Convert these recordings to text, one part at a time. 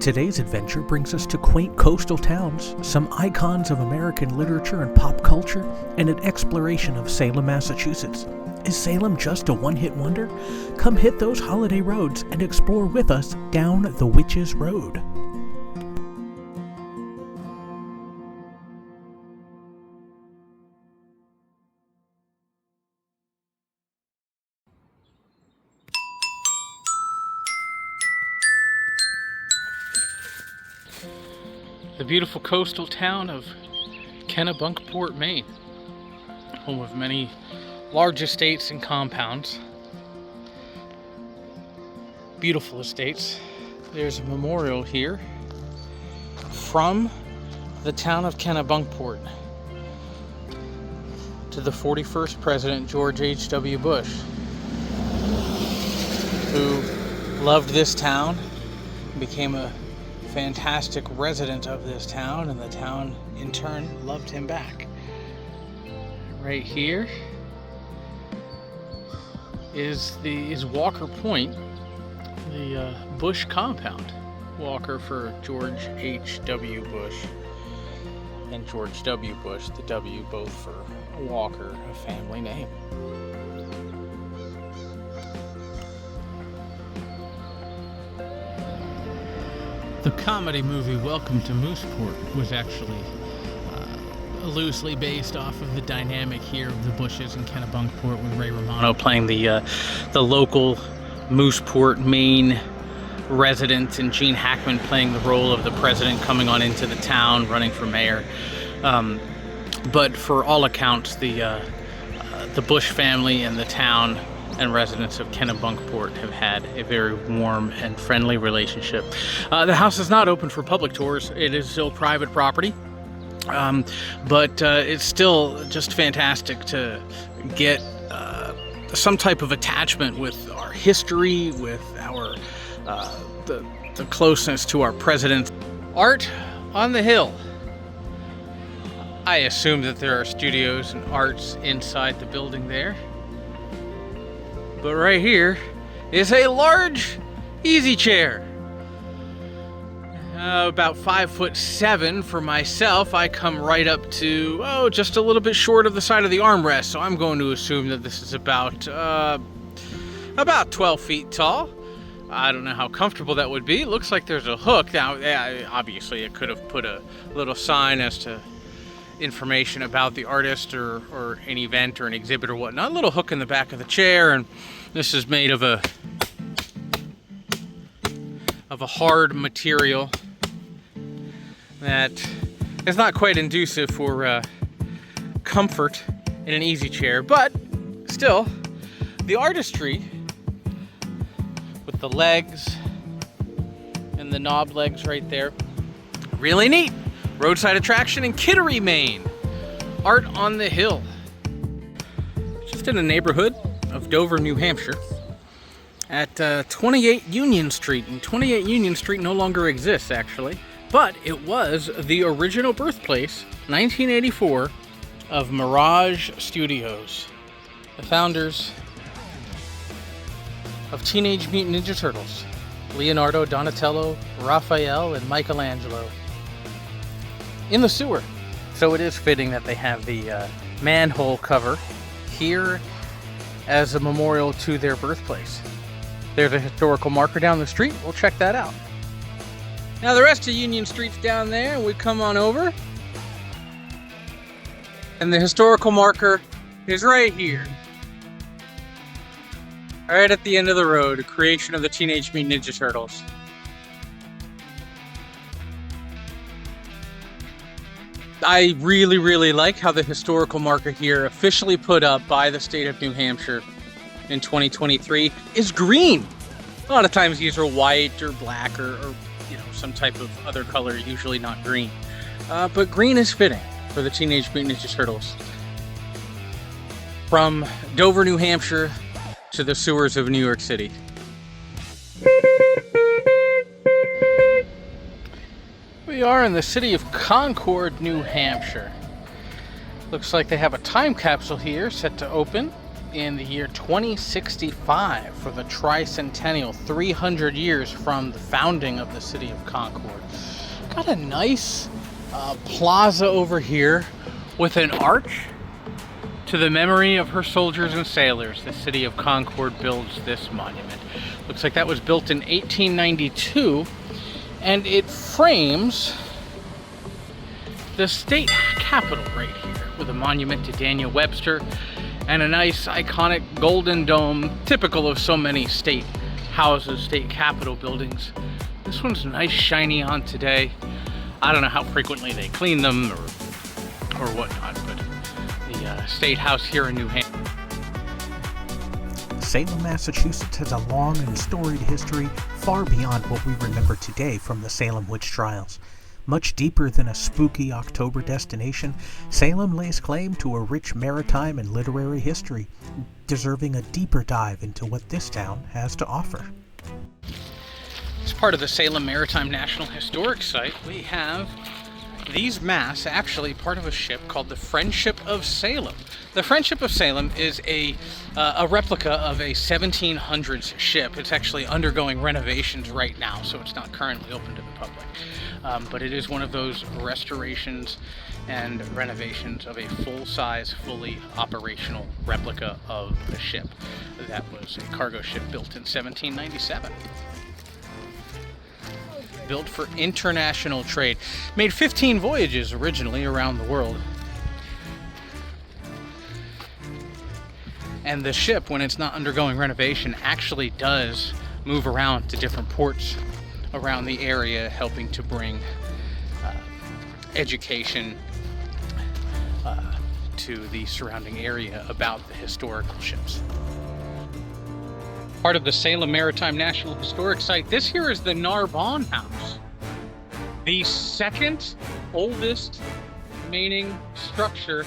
Today's adventure brings us to quaint coastal towns, some icons of American literature and pop culture, and an exploration of Salem, Massachusetts. Is Salem just a one-hit wonder? Come hit those holiday roads and explore with us down the Witch's Road. The beautiful coastal town of Kennebunkport, Maine, home of many large estates and compounds. Beautiful estates. There's a memorial here from the town of Kennebunkport to the 41st President George H.W. Bush, who loved this town, became a fantastic resident of this town, and the town in turn loved him back. Right here is Walker Point, the Bush compound. Walker for George H.W. Bush and George W. Bush, the W both for Walker, a family name. The comedy movie Welcome to Mooseport was actually loosely based off of the dynamic here of the Bushes in Kennebunkport, with Ray Romano playing the local Mooseport, Maine resident, and Gene Hackman playing the role of the president coming on into the town, running for mayor. But for all accounts, the Bush family and the town and residents of Kennebunkport have had a very warm and friendly relationship. The house is not open for public tours. It is still private property, but it's still just fantastic to get some type of attachment with our history, with our the closeness to our president. Art on the hill. I assume that there are studios and arts inside the building there. But right here is a large easy chair. About 5'7" for myself. I come right up to, just a little bit short of the side of the armrest. So I'm going to assume that this is about 12 feet tall. I don't know how comfortable that would be. It looks like there's a hook. Now, obviously it could have put a little sign as to information about the artist or an event or an exhibit or whatnot. A little hook in the back of the chair, and this is made of a hard material that is not quite conducive for comfort in an easy chair, but still, the artistry with the legs and the knob legs right there, really neat. Roadside attraction in Kittery, Maine. Art on the hill. Just in the neighborhood of Dover, New Hampshire, at 28 Union Street. And 28 Union Street no longer exists, actually, but it was the original birthplace, 1984, of Mirage Studios, the founders of Teenage Mutant Ninja Turtles, Leonardo, Donatello, Raphael, and Michelangelo, in the sewer. So it is fitting that they have the manhole cover here as a memorial to their birthplace. There's a historical marker down the street. We'll check that out. Now the rest of Union Street's down there, and we come on over, and the historical marker is right here, right at the end of the road, a creation of the Teenage Mutant Ninja Turtles. I really, really like how the historical marker here, officially put up by the state of New Hampshire in 2023, is green. A lot of times these are white or black or some type of other color, usually not green. But green is fitting for the Teenage Mutant Ninja Turtles. From Dover, New Hampshire to the sewers of New York City. We are in the city of Concord, New Hampshire. Looks like they have a time capsule here set to open in the year 2065 for the tricentennial, 300 years from the founding of the city of Concord. Got a nice plaza over here with an arch to the memory of her soldiers and sailors. The city of Concord builds this monument. Looks like that was built in 1892, and it frames the state capitol right here with a monument to Daniel Webster and a nice iconic golden dome, typical of so many state houses, state capitol buildings. This one's nice, shiny on today. I don't know how frequently they clean them or whatnot, but the state house here in New Hampshire. Salem, Massachusetts has a long and storied history far beyond what we remember today from the Salem Witch Trials. Much deeper than a spooky October destination, Salem lays claim to a rich maritime and literary history, deserving a deeper dive into what this town has to offer. As part of the Salem Maritime National Historic Site, we have these masts, actually part of a ship called the Friendship of Salem. The Friendship of Salem is a replica of a 1700s ship. It's actually undergoing renovations right now, so it's not currently open to the public. But it is one of those restorations and renovations of a full-size, fully operational replica of the ship. That was a cargo ship built in 1797. Built for international trade. Made 15 voyages originally around the world. And the ship, when it's not undergoing renovation, actually does move around to different ports around the area, helping to bring education to the surrounding area about the historical ships. Part of the Salem Maritime National Historic Site, this here is the Narbonne House, the second oldest remaining structure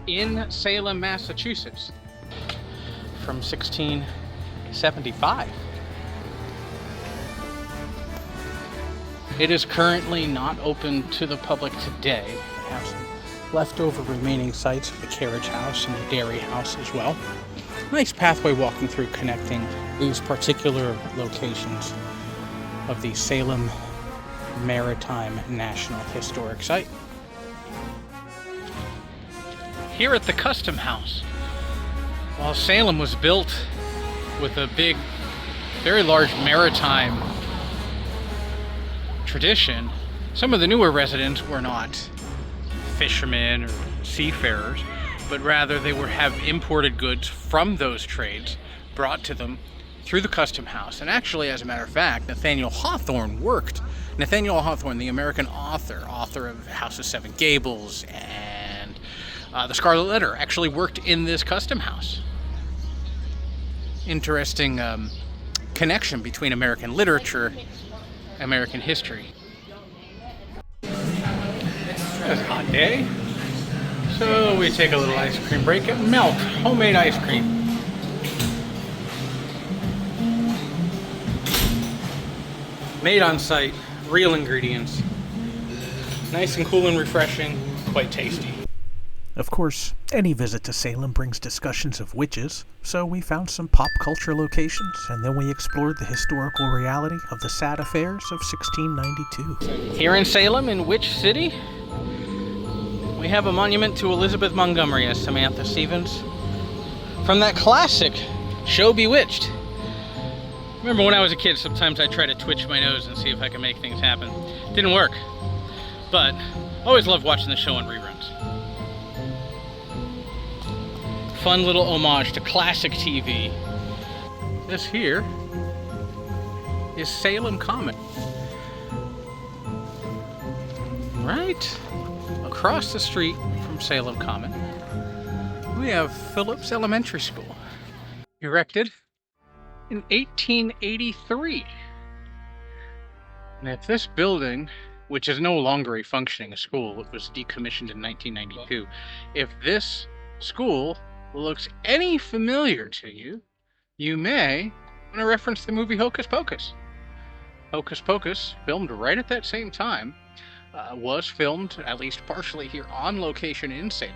in Salem, Massachusetts, from 1675. It is currently not open to the public today. We have some leftover remaining sites of the carriage house and the dairy house as well. Nice pathway walking through, connecting these particular locations of the Salem Maritime National Historic Site. Here at the Custom House, while Salem was built with a big, very large maritime tradition, some of the newer residents were not fishermen or seafarers, but rather they have imported goods from those trades brought to them through the Custom House. And actually, as a matter of fact, Nathaniel Hawthorne, the American author of House of Seven Gables and The Scarlet Letter, actually worked in this Custom House. Interesting connection between American literature, American history. It's a hot day, so we take a little ice cream break at Melt, homemade ice cream. Made on site, real ingredients. Nice and cool and refreshing, quite tasty. Of course, any visit to Salem brings discussions of witches, so we found some pop culture locations, and then we explored the historical reality of the sad affairs of 1692. Here in Salem, in Witch City, we have a monument to Elizabeth Montgomery as Samantha Stevens from that classic show Bewitched. Remember when I was a kid, sometimes I try to twitch my nose and see if I can make things happen. Didn't work, but always loved watching the show on reruns. Fun little homage to classic TV. This here is Salem Common. Right across the street from Salem Common, we have Phillips Elementary School, erected in 1883. And if this building, which is no longer a functioning school, it was decommissioned in 1992, if this school looks any familiar to you, you may want to reference the movie Hocus Pocus. Hocus Pocus, filmed right at that same time, was filmed, at least partially here, on location in Salem.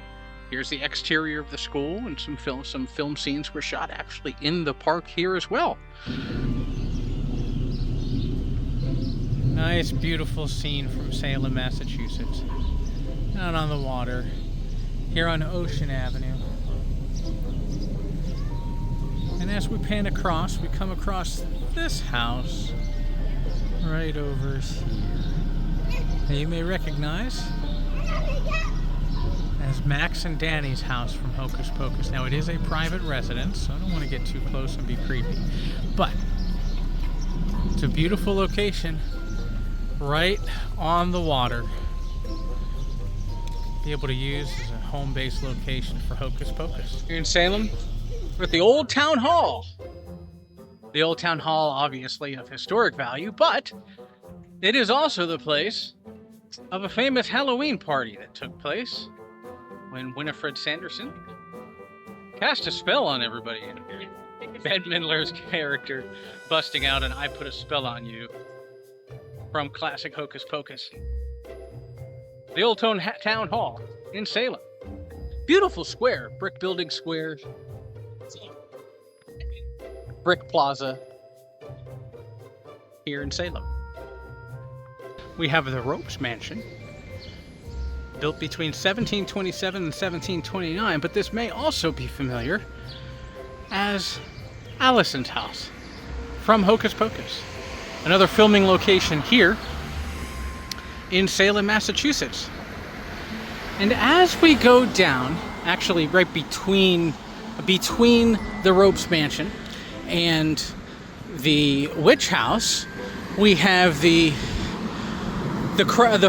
Here's the exterior of the school, and some film scenes were shot actually in the park here as well. Nice, beautiful scene from Salem, Massachusetts. Out on the water, here on Ocean Avenue. And as we pan across, we come across this house right over here. Now you may recognize as Max and Danny's house from Hocus Pocus. Now it is a private residence, so I don't want to get too close and be creepy. But it's a beautiful location right on the water. Be able to use as a home-based location for Hocus Pocus. Here in Salem, we're at the Old Town Hall. The Old Town Hall, obviously of historic value, but it is also the place of a famous Halloween party that took place when Winifred Sanderson cast a spell on everybody in here. Ben Midler's character busting out an "I put a spell on you" from classic Hocus Pocus. The Old Town Hall in Salem. Beautiful square, brick building square, brick plaza here in Salem. We have the Ropes Mansion, built between 1727 and 1729, but this may also be familiar as Allison's house from Hocus Pocus. Another filming location here in Salem, Massachusetts. And as we go down, actually right between the Ropes Mansion and the Witch House, we have the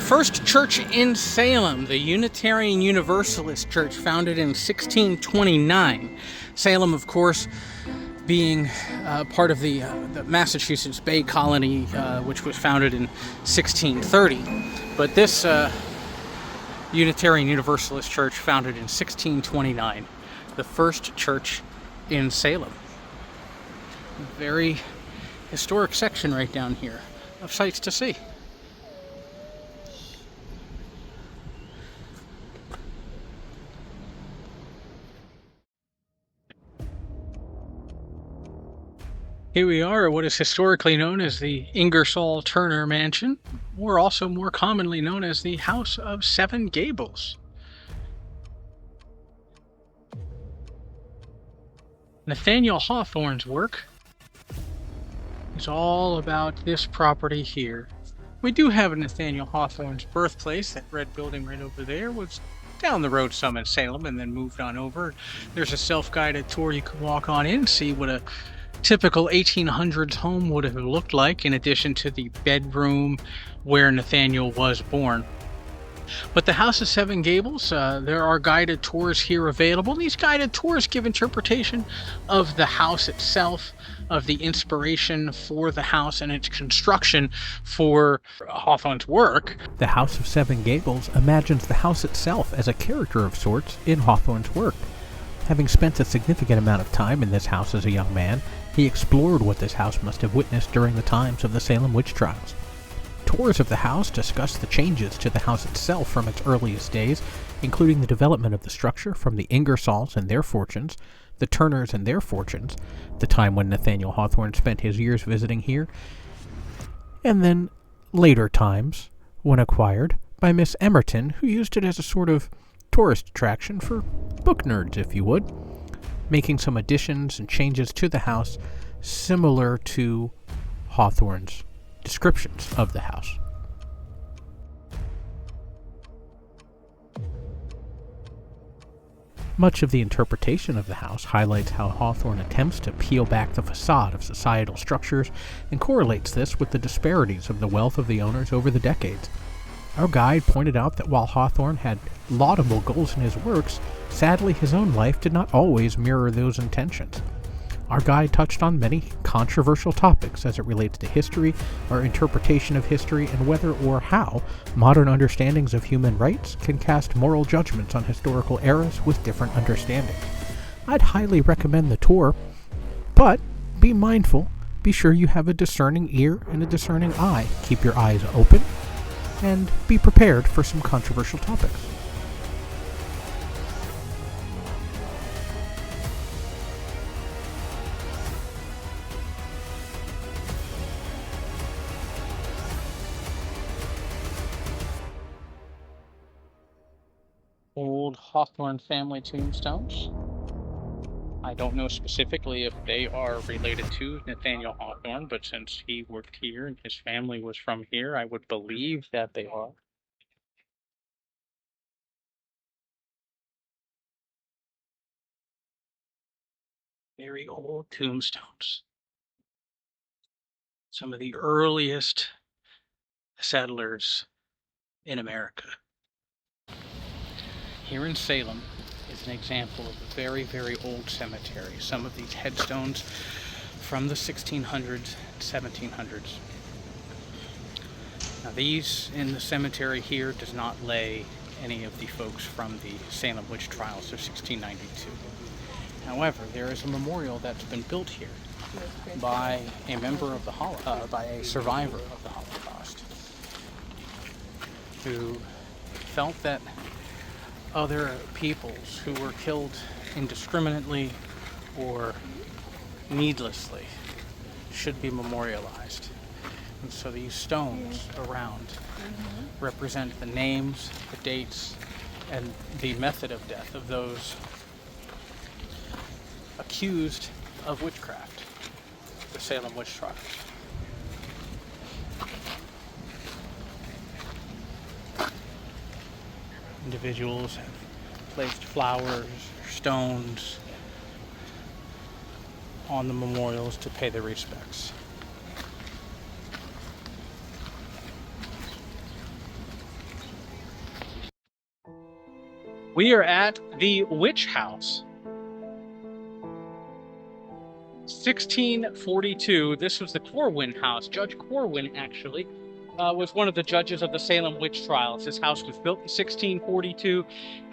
first church in Salem, the Unitarian Universalist Church, founded in 1629. Salem, of course, being part of the Massachusetts Bay Colony, which was founded in 1630. But this Unitarian Universalist Church, founded in 1629, the first church in Salem. Very historic section right down here of sights to see. Here we are at what is historically known as the Ingersoll Turner Mansion, or also more commonly known as the House of Seven Gables. Nathaniel Hawthorne's work is all about this property here. We do have Nathaniel Hawthorne's birthplace. That red building right over there was down the road some in Salem and then moved on over. There's a self-guided tour you can walk on in, see what a typical 1800s home would have looked like, in addition to the bedroom where Nathaniel was born. But the House of Seven Gables, there are guided tours here available. These guided tours give interpretation of the house itself, of the inspiration for the house and its construction for Hawthorne's work. The House of Seven Gables imagines the house itself as a character of sorts in Hawthorne's work. Having spent a significant amount of time in this house as a young man, he explored what this house must have witnessed during the times of the Salem Witch Trials. Tours of the house discuss the changes to the house itself from its earliest days, including the development of the structure from the Ingersolls and their fortunes, the Turners and their fortunes, the time when Nathaniel Hawthorne spent his years visiting here, and then later times when acquired by Miss Emerton, who used it as a sort of tourist attraction for book nerds, if you would, making some additions and changes to the house similar to Hawthorne's descriptions of the house. Much of the interpretation of the house highlights how Hawthorne attempts to peel back the facade of societal structures and correlates this with the disparities of the wealth of the owners over the decades. Our guide pointed out that while Hawthorne had laudable goals in his works, sadly his own life did not always mirror those intentions. Our guide touched on many controversial topics as it relates to history, our interpretation of history, and whether or how modern understandings of human rights can cast moral judgments on historical eras with different understandings. I'd highly recommend the tour, but be mindful, be sure you have a discerning ear and a discerning eye. Keep your eyes open, and be prepared for some controversial topics. old Hawthorne family tombstones. I don't know specifically if they are related to Nathaniel Hawthorne, but since he worked here and his family was from here, I would believe that they are. Very old tombstones. Some of the earliest settlers in America. Here in Salem is an example of a very, very old cemetery. Some of these headstones from the 1600s, 1700s. Now these in the cemetery here does not lay any of the folks from the Salem Witch Trials of 1692. However, there is a memorial that's been built here by a member of the by a survivor of the Holocaust, who felt that other peoples who were killed indiscriminately or needlessly should be memorialized. And so these stones around represent the names, the dates, and the method of death of those accused of witchcraft, the Salem Witch Trials. Individuals have placed flowers or stones on the memorials to pay their respects. We are at the Witch House. 1642, this was the Corwin house. Judge Corwin, actually, was one of the judges of the Salem Witch Trials. This house was built in 1642.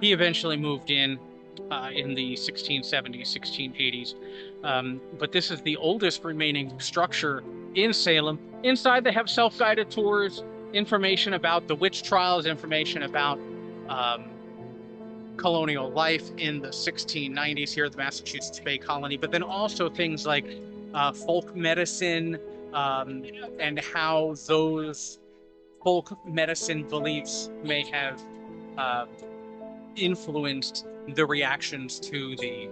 He eventually moved in the 1670s, 1680s. But this is the oldest remaining structure in Salem. Inside they have self-guided tours, information about the witch trials, information about colonial life in the 1690s here at the Massachusetts Bay Colony, but then also things like folk medicine and how those folk medicine beliefs may have influenced the reactions to the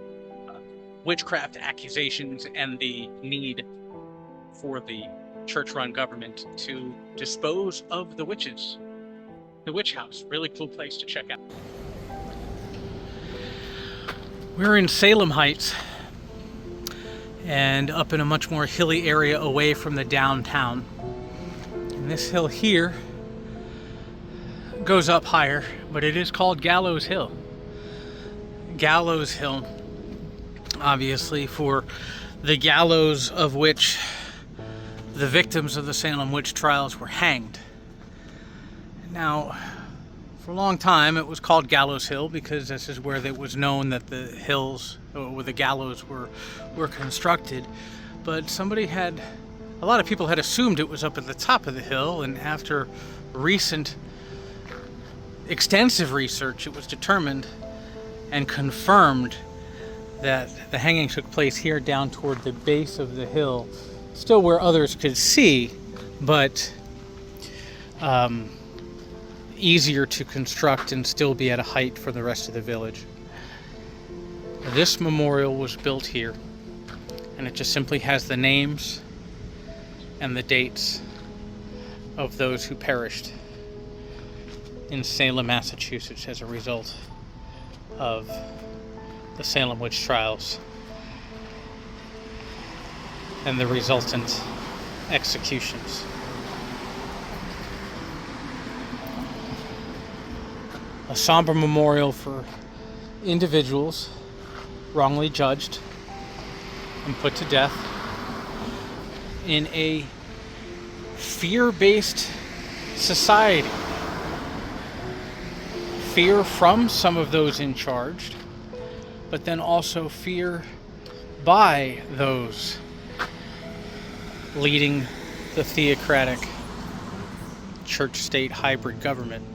witchcraft accusations and the need for the church-run government to dispose of the witches. The Witch House, really cool place to check out. We're in Salem Heights and up in a much more hilly area away from the downtown. And this hill here goes up higher, but it is called Gallows Hill. Gallows Hill, obviously, for the gallows of which the victims of the Salem Witch Trials were hanged. Now, for a long time, it was called Gallows Hill because this is where it was known that the hills, or where the gallows were constructed. But a lot of people had assumed it was up at the top of the hill, and after recent extensive research, it was determined and confirmed that the hanging took place here down toward the base of the hill, still where others could see, but easier to construct and still be at a height for the rest of the village. This memorial was built here, and it just simply has the names and the dates of those who perished in Salem, Massachusetts as a result of the Salem Witch Trials and the resultant executions. A somber memorial for individuals wrongly judged and put to death in a fear-based society. Fear from some of those in charge, but then also fear by those leading the theocratic church-state hybrid government.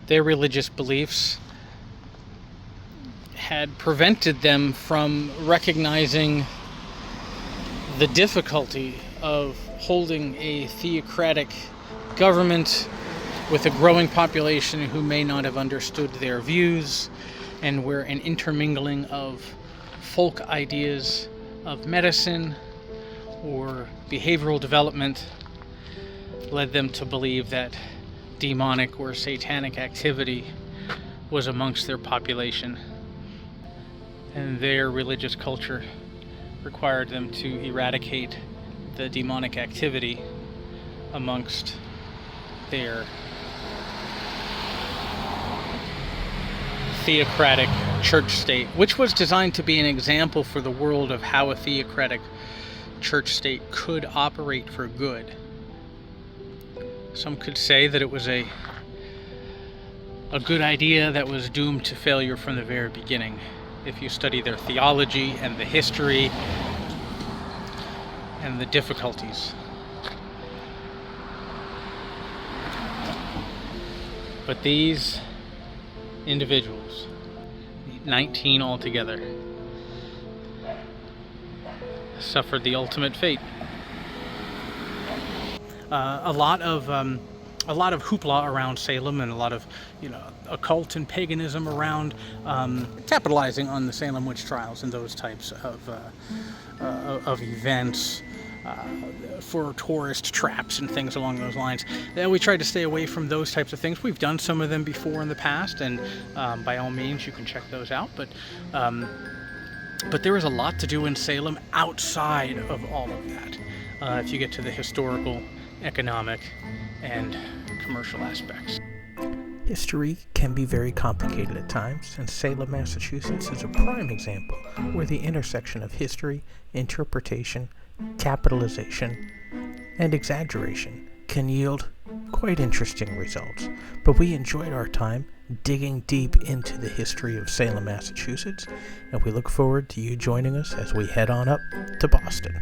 Their religious beliefs had prevented them from recognizing the difficulty of holding a theocratic government with a growing population who may not have understood their views, and where an intermingling of folk ideas of medicine or behavioral development led them to believe that demonic or satanic activity was amongst their population, and their religious culture required them to eradicate the demonic activity amongst their theocratic church state, which was designed to be an example for the world of how a theocratic church state could operate for good. Some could say that it was a good idea that was doomed to failure from the very beginning. If you study their theology and the history and the difficulties. But these individuals, 19 altogether, suffered the ultimate fate. A lot of hoopla around Salem, and a lot of, occult and paganism around, capitalizing on the Salem Witch Trials and those types of events for tourist traps and things along those lines. We tried to stay away from those types of things. We've done some of them before in the past, and by all means you can check those out. But there is a lot to do in Salem outside of all of that. If you get to the historical, economic, and commercial aspects. History can be very complicated at times, and Salem, Massachusetts is a prime example where the intersection of history, interpretation, capitalization, and exaggeration can yield quite interesting results. But we enjoyed our time digging deep into the history of Salem, Massachusetts, and we look forward to you joining us as we head on up to Boston.